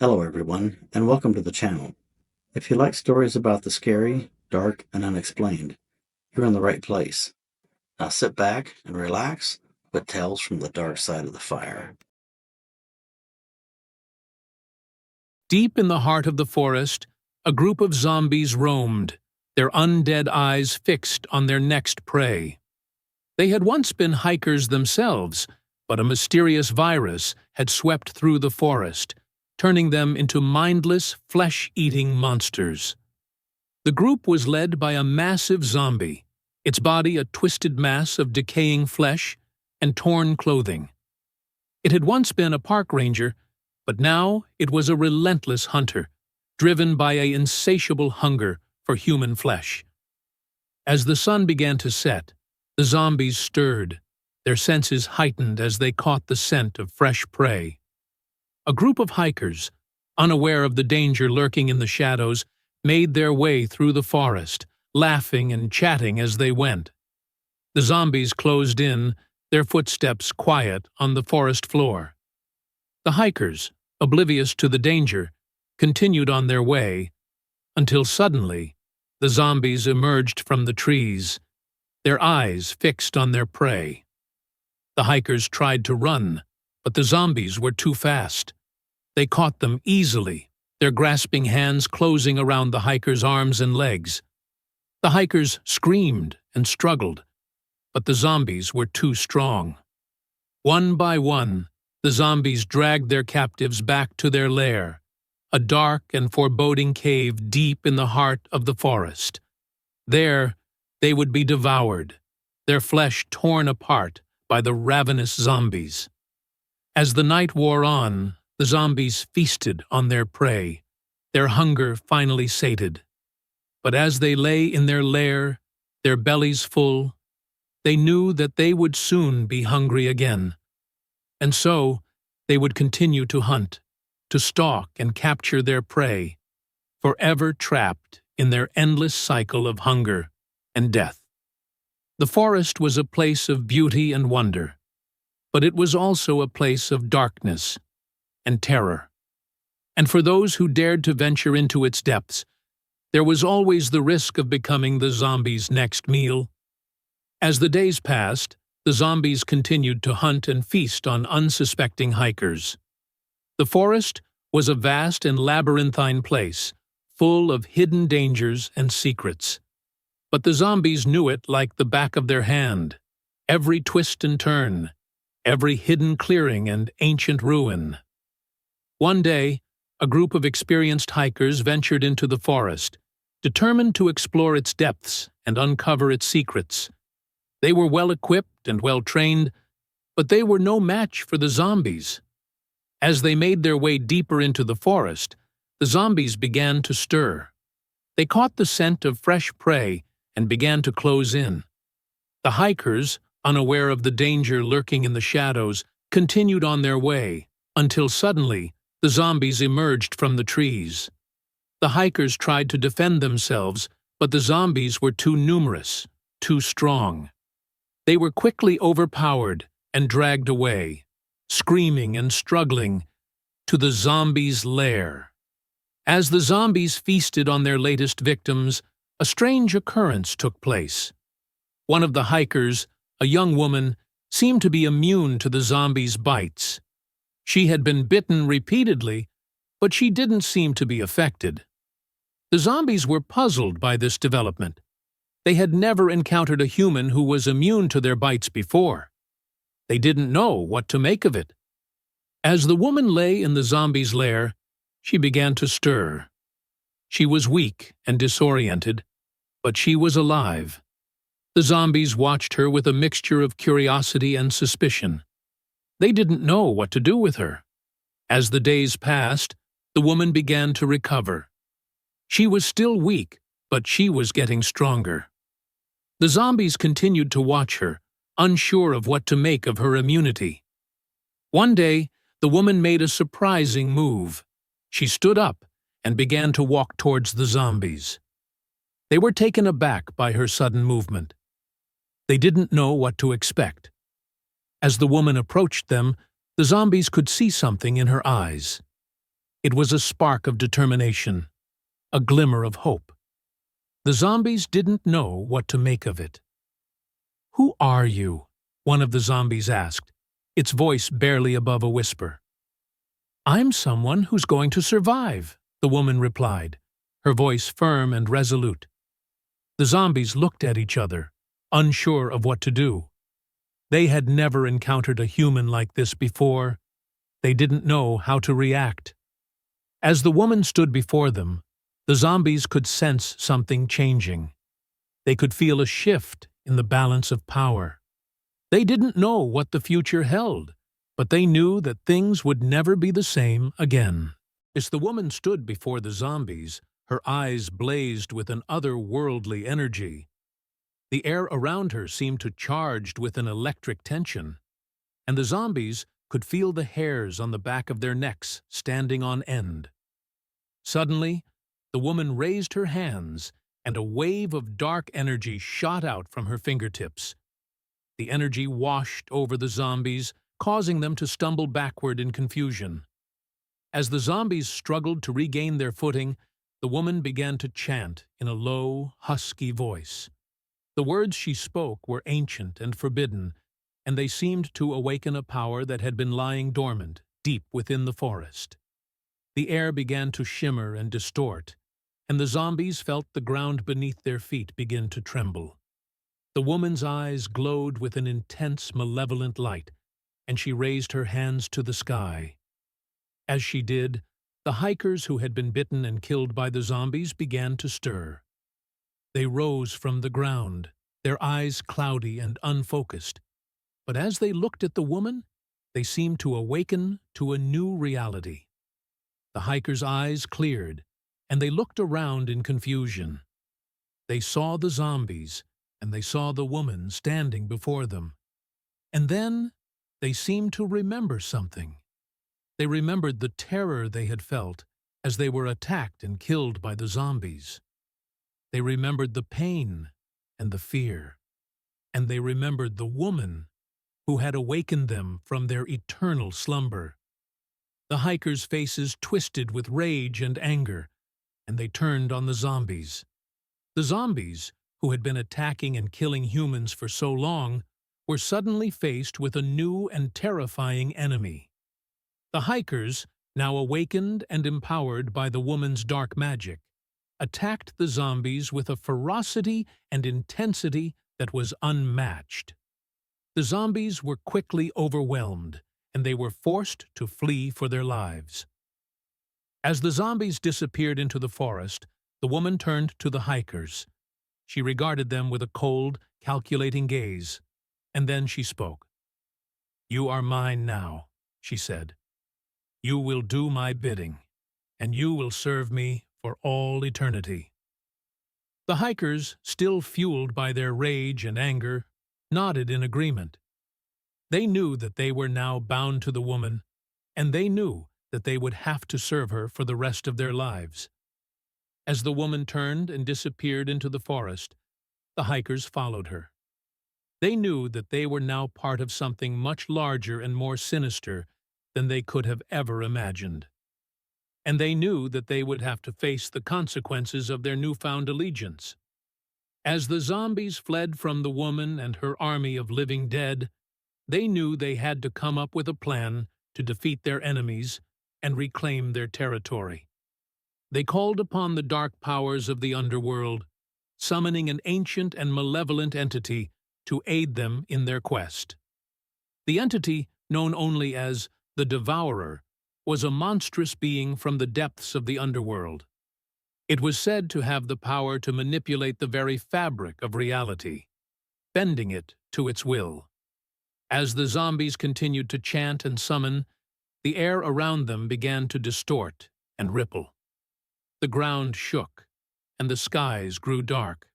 Hello, everyone, and welcome to the channel. If you like stories about the scary, dark, and unexplained, you're in the right place. Now sit back and relax with tales from the dark side of the fire. Deep in the heart of the forest, a group of zombies roamed, their undead eyes fixed on their next prey. They had once been hikers themselves, but a mysterious virus had swept through the forest, turning them into mindless, flesh-eating monsters. The group was led by a massive zombie, its body a twisted mass of decaying flesh and torn clothing. It had once been a park ranger, but now it was a relentless hunter, driven by an insatiable hunger for human flesh. As the sun began to set, the zombies stirred, their senses heightened as they caught the scent of fresh prey. A group of hikers, unaware of the danger lurking in the shadows, made their way through the forest, laughing and chatting as they went. The zombies closed in, their footsteps quiet on the forest floor. The hikers, oblivious to the danger, continued on their way, until suddenly the zombies emerged from the trees, their eyes fixed on their prey. The hikers tried to run, but the zombies were too fast. They caught them easily, their grasping hands closing around the hikers' arms and legs. The hikers screamed and struggled, but the zombies were too strong. One by one, the zombies dragged their captives back to their lair, a dark and foreboding cave deep in the heart of the forest. There, they would be devoured, their flesh torn apart by the ravenous zombies. As the night wore on, the zombies feasted on their prey, their hunger finally sated. But as they lay in their lair, their bellies full, they knew that they would soon be hungry again. And so, they would continue to hunt, to stalk and capture their prey, forever trapped in their endless cycle of hunger and death. The forest was a place of beauty and wonder, but it was also a place of darkness and terror. And for those who dared to venture into its depths, there was always the risk of becoming the zombies' next meal. As the days passed, the zombies continued to hunt and feast on unsuspecting hikers. The forest was a vast and labyrinthine place, full of hidden dangers and secrets. But the zombies knew it like the back of their hand, every twist and turn, every hidden clearing and ancient ruin. One day, a group of experienced hikers ventured into the forest, determined to explore its depths and uncover its secrets. They were well-equipped and well-trained, but they were no match for the zombies. As they made their way deeper into the forest, the zombies began to stir. They caught the scent of fresh prey and began to close in. The hikers, unaware of the danger lurking in the shadows, continued on their way, until suddenly the zombies emerged from the trees. The hikers tried to defend themselves, but the zombies were too numerous, too strong. They were quickly overpowered and dragged away, screaming and struggling, to the zombies' lair. As the zombies feasted on their latest victims, a strange occurrence took place. One of the hikers, a young woman, seemed to be immune to the zombies' bites. She had been bitten repeatedly, but she didn't seem to be affected. The zombies were puzzled by this development. They had never encountered a human who was immune to their bites before. They didn't know what to make of it. As the woman lay in the zombies' lair, she began to stir. She was weak and disoriented, but she was alive. The zombies watched her with a mixture of curiosity and suspicion. They didn't know what to do with her. As the days passed, the woman began to recover. She was still weak, but she was getting stronger. The zombies continued to watch her, unsure of what to make of her immunity. One day, the woman made a surprising move. She stood up and began to walk towards the zombies. They were taken aback by her sudden movement. They didn't know what to expect. As the woman approached them, the zombies could see something in her eyes. It was a spark of determination, a glimmer of hope. The zombies didn't know what to make of it. "Who are you?" one of the zombies asked, its voice barely above a whisper. "I'm someone who's going to survive," the woman replied, her voice firm and resolute. The zombies looked at each other, unsure of what to do. They had never encountered a human like this before. They didn't know how to react. As the woman stood before them, the zombies could sense something changing. They could feel a shift in the balance of power. They didn't know what the future held, but they knew that things would never be the same again. As the woman stood before the zombies, her eyes blazed with an otherworldly energy. The air around her seemed to charged with an electric tension, and the zombies could feel the hairs on the back of their necks standing on end. Suddenly, the woman raised her hands, and a wave of dark energy shot out from her fingertips. The energy washed over the zombies, causing them to stumble backward in confusion. As the zombies struggled to regain their footing, the woman began to chant in a low, husky voice. The words she spoke were ancient and forbidden, and they seemed to awaken a power that had been lying dormant deep within the forest. The air began to shimmer and distort, and the zombies felt the ground beneath their feet begin to tremble. The woman's eyes glowed with an intense, malevolent light, and she raised her hands to the sky. As she did, the hikers who had been bitten and killed by the zombies began to stir. They rose from the ground, their eyes cloudy and unfocused, but as they looked at the woman, they seemed to awaken to a new reality. The hikers' eyes cleared, and they looked around in confusion. They saw the zombies, and they saw the woman standing before them. And then they seemed to remember something. They remembered the terror they had felt as they were attacked and killed by the zombies. They remembered the pain and the fear, and they remembered the woman who had awakened them from their eternal slumber. The hikers' faces twisted with rage and anger, and they turned on the zombies. The zombies, who had been attacking and killing humans for so long, were suddenly faced with a new and terrifying enemy. The hikers, now awakened and empowered by the woman's dark magic, attacked the zombies with a ferocity and intensity that was unmatched. The zombies were quickly overwhelmed, and they were forced to flee for their lives. As the zombies disappeared into the forest, the woman turned to the hikers. She regarded them with a cold, calculating gaze, and then she spoke. "You are mine now," she said. "You will do my bidding, and you will serve me for all eternity." The hikers, still fueled by their rage and anger, nodded in agreement. They knew that they were now bound to the woman, and they knew that they would have to serve her for the rest of their lives. As the woman turned and disappeared into the forest, the hikers followed her. They knew that they were now part of something much larger and more sinister than they could have ever imagined. And they knew that they would have to face the consequences of their newfound allegiance. As the zombies fled from the woman and her army of living dead, they knew they had to come up with a plan to defeat their enemies and reclaim their territory. They called upon the dark powers of the underworld, summoning an ancient and malevolent entity to aid them in their quest. The entity, known only as the Devourer, was a monstrous being from the depths of the underworld. It was said to have the power to manipulate the very fabric of reality, bending it to its will. As the zombies continued to chant and summon, the air around them began to distort and ripple. The ground shook, and the skies grew dark.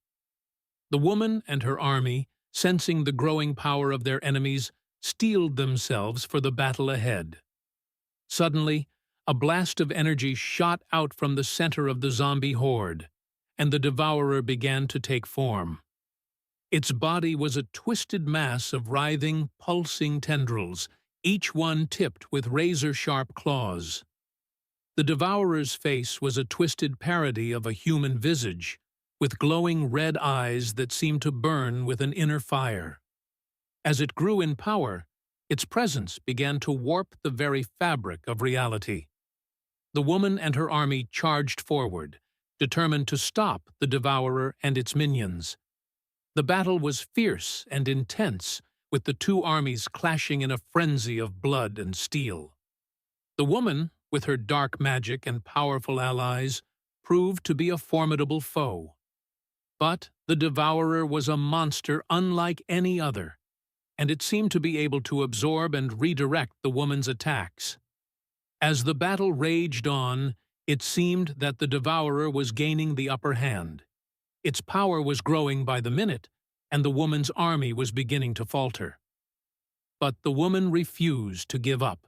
The woman and her army, sensing the growing power of their enemies, steeled themselves for the battle ahead. Suddenly, a blast of energy shot out from the center of the zombie horde, and the Devourer began to take form. Its body was a twisted mass of writhing, pulsing tendrils, each one tipped with razor-sharp claws. The Devourer's face was a twisted parody of a human visage, with glowing red eyes that seemed to burn with an inner fire. As it grew in power, its presence began to warp the very fabric of reality. The woman and her army charged forward, determined to stop the Devourer and its minions. The battle was fierce and intense, with the two armies clashing in a frenzy of blood and steel. The woman, with her dark magic and powerful allies, proved to be a formidable foe. But the Devourer was a monster unlike any other, and it seemed to be able to absorb and redirect the woman's attacks. As the battle raged on, it seemed that the Devourer was gaining the upper hand. Its power was growing by the minute, and the woman's army was beginning to falter. But the woman refused to give up.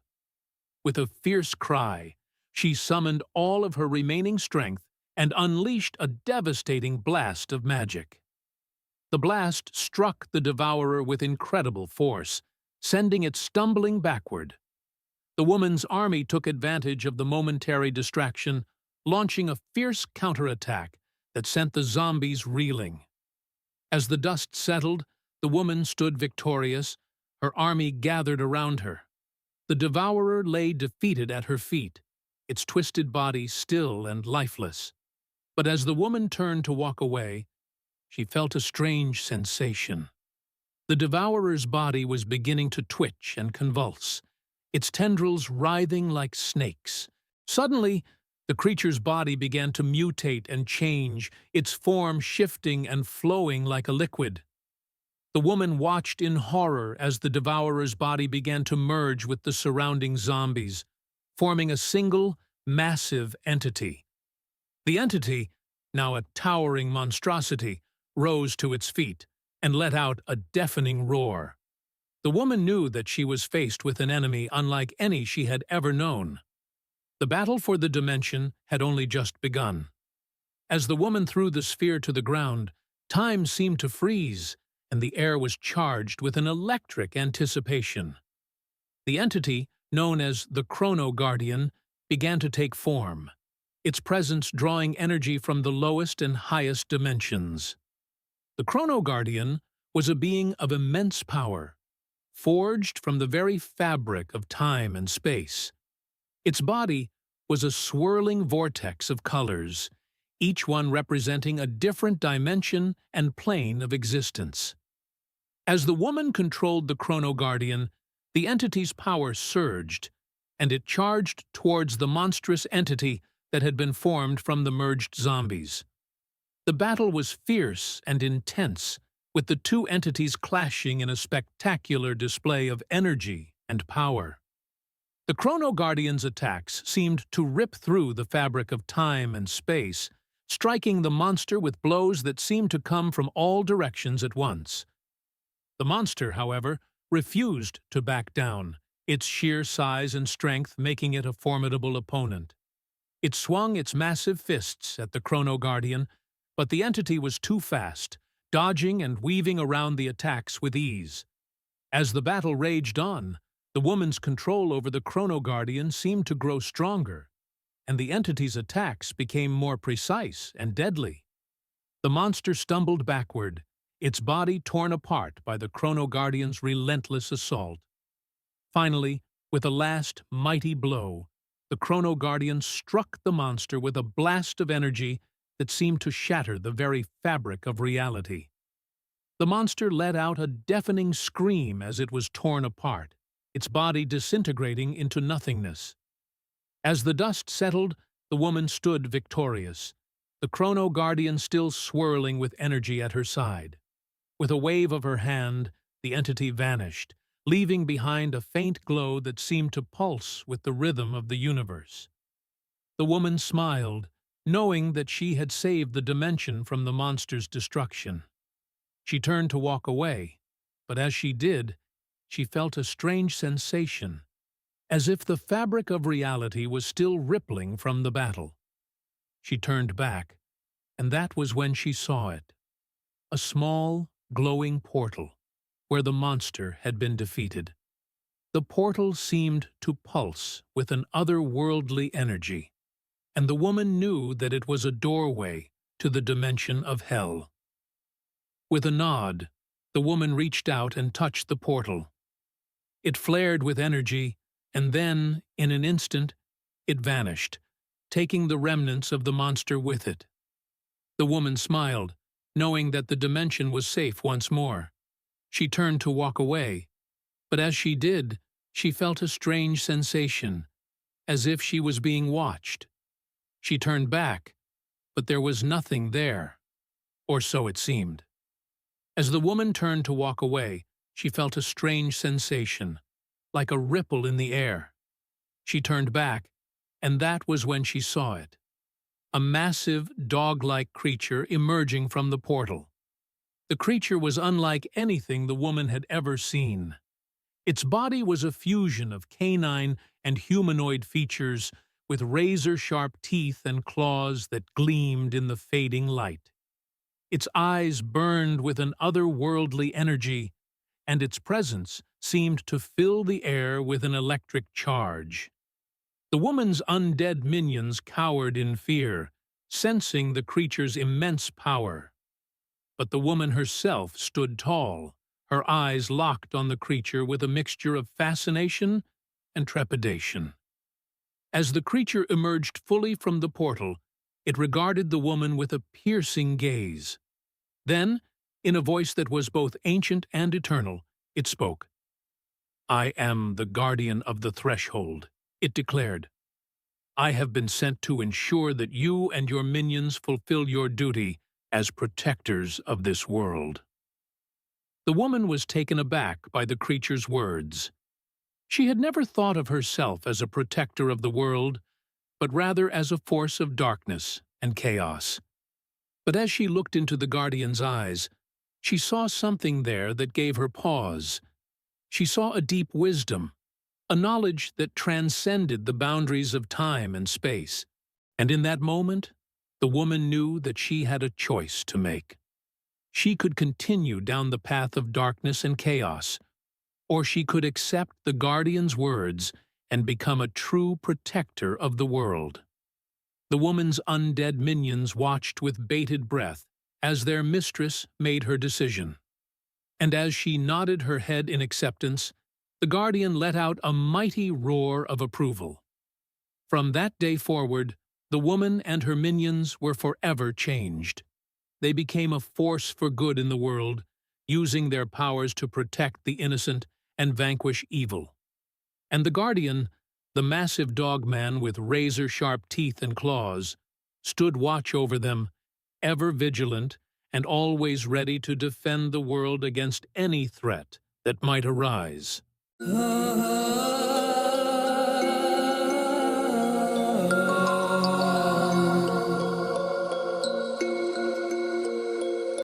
With a fierce cry, she summoned all of her remaining strength and unleashed a devastating blast of magic. The blast struck the Devourer with incredible force, sending it stumbling backward. The woman's army took advantage of the momentary distraction, launching a fierce counterattack that sent the zombies reeling. As the dust settled, the woman stood victorious, her army gathered around her. The Devourer lay defeated at her feet, its twisted body still and lifeless. But as the woman turned to walk away, she felt a strange sensation. The Devourer's body was beginning to twitch and convulse, its tendrils writhing like snakes. Suddenly, the creature's body began to mutate and change, its form shifting and flowing like a liquid. The woman watched in horror as the Devourer's body began to merge with the surrounding zombies, forming a single, massive entity. The entity, now a towering monstrosity, rose to its feet and let out a deafening roar. The woman knew that she was faced with an enemy unlike any she had ever known. The battle for the dimension had only just begun. As the woman threw the sphere to the ground, time seemed to freeze, and the air was charged with an electric anticipation. The entity, known as the Chrono Guardian, began to take form, its presence drawing energy from the lowest and highest dimensions. The Chrono Guardian was a being of immense power, forged from the very fabric of time and space. Its body was a swirling vortex of colors, each one representing a different dimension and plane of existence. As the woman controlled the Chrono Guardian, the entity's power surged, and it charged towards the monstrous entity that had been formed from the merged zombies. The battle was fierce and intense, with the two entities clashing in a spectacular display of energy and power. The Chrono Guardian's attacks seemed to rip through the fabric of time and space, striking the monster with blows that seemed to come from all directions at once. The monster, however, refused to back down, its sheer size and strength making it a formidable opponent. It swung its massive fists at the Chrono Guardian, but the entity was too fast, dodging and weaving around the attacks with ease. As the battle raged on, the woman's control over the Chrono Guardian seemed to grow stronger, and the entity's attacks became more precise and deadly. The monster stumbled backward, its body torn apart by the Chrono Guardian's relentless assault. Finally, with a last mighty blow, the Chrono Guardian struck the monster with a blast of energy that seemed to shatter the very fabric of reality. The monster let out a deafening scream as it was torn apart, its body disintegrating into nothingness. As the dust settled, the woman stood victorious, the Chrono Guardian still swirling with energy at her side. With a wave of her hand, the entity vanished, leaving behind a faint glow that seemed to pulse with the rhythm of the universe. The woman smiled, knowing that she had saved the dimension from the monster's destruction. She turned to walk away, but as she did, she felt a strange sensation, as if the fabric of reality was still rippling from the battle. She turned back, and that was when she saw it. A small, glowing portal, where the monster had been defeated. The portal seemed to pulse with an otherworldly energy, and the woman knew that it was a doorway to the dimension of hell. With a nod, the woman reached out and touched the portal. It flared with energy, and then, in an instant, it vanished, taking the remnants of the monster with it. The woman smiled, knowing that the dimension was safe once more. She turned to walk away, but as she did, she felt a strange sensation, as if she was being watched. She turned back, but there was nothing there, or so it seemed. As the woman turned to walk away, she felt a strange sensation, like a ripple in the air. She turned back, and that was when she saw it. A massive, dog-like creature emerging from the portal. The creature was unlike anything the woman had ever seen. Its body was a fusion of canine and humanoid features, with razor-sharp teeth and claws that gleamed in the fading light. Its eyes burned with an otherworldly energy, and its presence seemed to fill the air with an electric charge. The woman's undead minions cowered in fear, sensing the creature's immense power. But the woman herself stood tall, her eyes locked on the creature with a mixture of fascination and trepidation. As the creature emerged fully from the portal, it regarded the woman with a piercing gaze. Then, in a voice that was both ancient and eternal, it spoke. "I am the guardian of the threshold," it declared. "I have been sent to ensure that you and your minions fulfill your duty as protectors of this world." The woman was taken aback by the creature's words. She had never thought of herself as a protector of the world, but rather as a force of darkness and chaos. But as she looked into the guardian's eyes, she saw something there that gave her pause. She saw a deep wisdom, a knowledge that transcended the boundaries of time and space. And in that moment, the woman knew that she had a choice to make. She could continue down the path of darkness and chaos, or she could accept the guardian's words and become a true protector of the world. The woman's undead minions watched with bated breath as their mistress made her decision. And as she nodded her head in acceptance, the guardian let out a mighty roar of approval. From that day forward, the woman and her minions were forever changed. They became a force for good in the world, using their powers to protect the innocent and vanquish evil. And the guardian, the massive dog-man with razor-sharp teeth and claws, stood watch over them, ever vigilant and always ready to defend the world against any threat that might arise.